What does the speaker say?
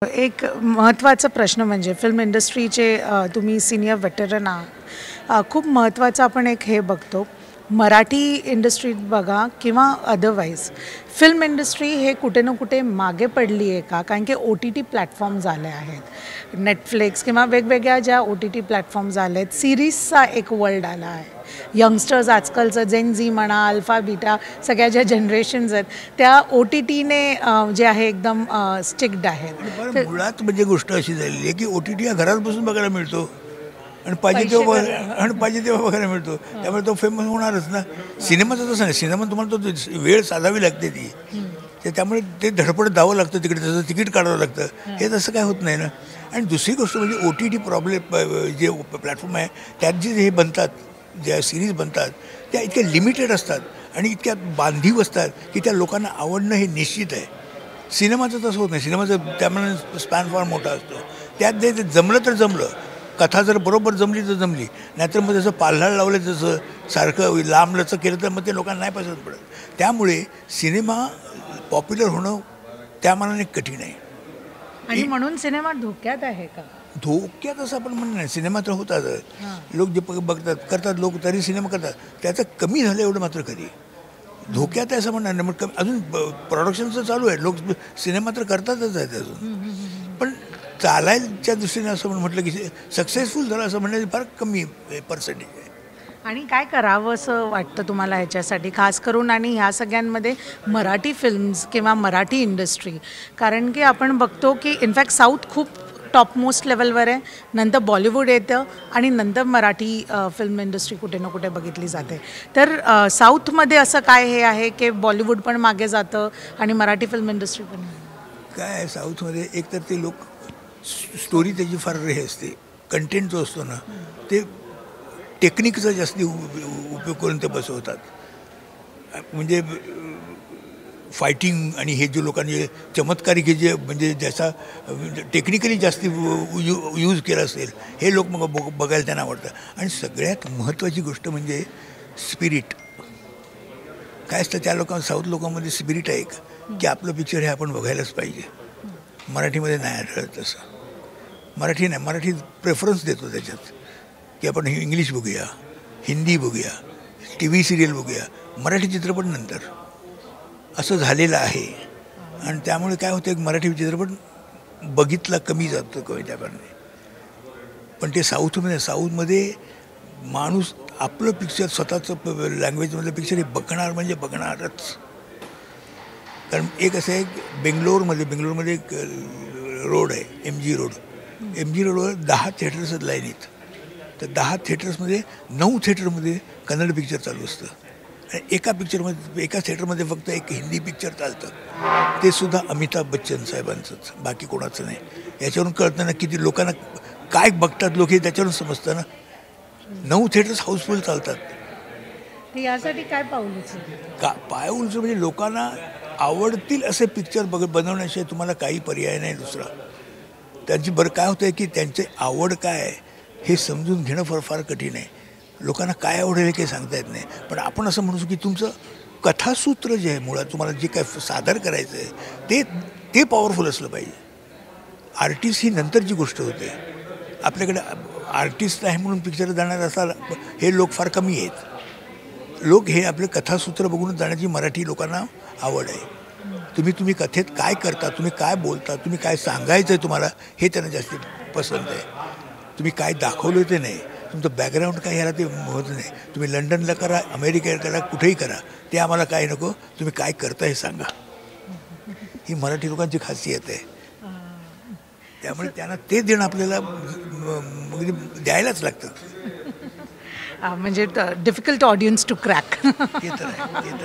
एक महत्त्वाचा प्रश्न म्हणजे फिल्म इंडस्ट्रीचे तुम्ही सीनियर वेटरन आहात. खूप महत्त्वाचं आपण एक हे बघतो, मराठी इंडस्ट्रीत बघा किंवा अदरवाईज फिल्म इंडस्ट्री हे कुठे ना कुठे मागे पडली आहे का? कारण की OTT प्लॅटफॉर्म्स आले आहेत. नेटफ्लिक्स किंवा वेगवेगळ्या ज्या OTT प्लॅटफॉर्म्स आले आहेत, सिरीजचा एक वर्ल्ड आला आहे. यंगस्टर्स आजकालचं जेन झी म्हणा, अल्फा बीटा सगळ्या ज्या जनरेशन्स आहेत त्या OTTने जे आहे एकदम स्टिक्ड आहेत. मुळात म्हणजे गोष्ट अशी झालेली आहे की OTT हा घरात बसून बघायला मिळतो आणि पाहिजे तेव्हा बघायला मिळतो. त्यामुळे तो फेमस होणारच ना. सिनेमाचं तसं नाही. सिनेमा तुम्हाला तो वेळ साधावी लागते ती, त्यामुळे ते धडपड द्यावं लागतं तिकडे, त्याचं तिकीट काढावं लागतं. हे तसं काय होत नाही ना. आणि दुसरी गोष्ट म्हणजे OTT प्रॉब्लेम जे प्लॅटफॉर्म आहे त्यात जे हे बनतात, ज्या सिरीज बनतात त्या इतक्या लिमिटेड असतात आणि इतक्या बांधीव असतात की त्या लोकांना आवडणं हे निश्चित आहे. सिनेमाचं तसं होत नाही. सिनेमाचं त्यामुळे स्पॅन फार मोठा असतो. त्यात जे जमलं तर जमलं, कथा जर बरोबर जमली तर जमली, नाहीतर मग जसं पाल्हाळ लावलं जसं सारखं लांब लचक केलं तर मग ते लोकांना नाही पसंत पडत. त्यामुळे सिनेमा पॉप्युलर होणं त्या मानाने कठीण आहे. आणि म्हणून सिनेमा धोक्यात आहे का? धोक्यात असं आपण म्हणणं नाही. सिनेमा तर होतात, लोक जे बघतात करतात, लोक तरी सिनेमा करतात. त्याचं कमी झालं एवढं मात्र कधी धोक्यात आहे असं म्हणणार नाही. मग अजून प्रोडक्शनचं चालू आहे, लोक सिनेमा तर करतातच आहेत अजून. पण चालायच्या दृष्टीने असं म्हटलं की सक्सेसफुल झालं असं म्हणण्याची फार कमी पर्सेंटेज आहे. आणि काय करावं असं वाटतं तुम्हाला ह्याच्यासाठी, खास करून आणि ह्या सगळ्यांमध्ये मराठी फिल्म्स किंवा मराठी इंडस्ट्री? कारण की आपण बघतो की इनफॅक्ट साऊथ खूप टॉपमोस्ट लेवलवर आहे, नंतर बॉलिवूड येतं आणि नंतर मराठी फिल्म इंडस्ट्री कुठे ना कुठे बघितली जाते. तर साऊथमध्ये असं काय हे आहे की बॉलिवूड पण मागे जातं आणि मराठी फिल्म इंडस्ट्री पण? काय आहे साऊथमध्ये, एक तर ते लोक स्टोरी त्याची फार हे असते, कंटेंट जो असतो ना ते टेक्निकचा जास्ती उपयोग करून ते बसवतात. म्हणजे फायटिंग आणि हे जे लोकांनी चमत्कारिक हे जे म्हणजे ज्याचा टेक्निकली जास्ती यूज केला असेल हे लोक मग बघायला त्यांना आवडतं. आणि सगळ्यात महत्त्वाची गोष्ट म्हणजे स्पिरिट. काय असतं त्या लोकांना, साऊथ लोकांमध्ये स्पिरिट आहे की आपलं पिक्चर हे आपण बघायलाच पाहिजे. मराठीमध्ये नाही आढळत तसं. मराठी प्रेफरन्स देतो त्याच्यात की आपण इंग्लिश बघूया, हिंदी बघूया, TV सिरियल बघूया, मराठी चित्रपट नंतर, असं झालेलं आहे. आणि त्यामुळे काय होतं, एक मराठी चित्रपट बघितला कमी जातो त्याप्रमाणे. पण ते साऊथमध्ये माणूस आपलं पिक्चर स्वतःचं लँग्वेजमधलं पिक्चर हे बघणार म्हणजे बघणारच. कारण एक असं आहे, बेंगलोरमध्ये एक रोड आहे, MG रोडवर 10 थिएटर्स आहेत लाईनीत. तर 10 थिएटर्समध्ये 9 थिएटरमध्ये कन्नड पिक्चर चालू असतं आणि एका थिएटरमध्ये फक्त एक हिंदी पिक्चर चालतं, ते सुद्धा अमिताभ बच्चन साहेबांचंच, बाकी कोणाचं नाही. याच्यावरून कळतं ना किती लोकांना काय बघतात लोक, हे त्याच्यावरून समजतं ना. 9 थिएटर्स हाऊसफुल चालतात. यासाठी काय पाऊल उचललं म्हणजे लोकांना आवडतील असे पिक्चर बनवण्याशिवाय तुम्हाला काही पर्याय नाही दुसरा. त्यांची काय होतं आहे की त्यांची आवड काय आहे हे समजून घेणं फार कठीण आहे. लोकांना काय आवडेल हे काही सांगता येत नाही. पण आपण असं म्हणू की तुमचं कथासूत्र जे आहे, मुळात तुम्हाला जे काय सादर करायचं आहे ते पॉवरफुल असलं पाहिजे. आर्टिस्ट ही नंतरची गोष्ट होते. आपल्याकडे आर्टिस्ट आहे म्हणून पिक्चर जाणार असाल हे लोक फार कमी आहेत. लोक हे आपले कथासूत्र बघून जाण्याची मराठी लोकांना आवड आहे. तुम्ही कथेत काय करता, तुम्ही काय बोलता, तुम्ही काय सांगायचं आहे तुम्हाला, हे त्यांना जास्त पसंत आहे. तुम्ही काय दाखवलं ते नाही, तुमचं बॅकग्राऊंड काय ह्याला ते होत नाही. तुम्ही लंडनला करा, अमेरिकेला करा, कुठेही करा, ते आम्हाला काय नको, तुम्ही काय करता हे सांगा. ही मराठी लोकांची खासियत आहे. त्यामुळे त्यांना ते देणं आपल्याला द्यायलाच लागतं. म्हणजे डिफिकल्ट ऑडियन्स टू क्रॅक. ते तर आहे.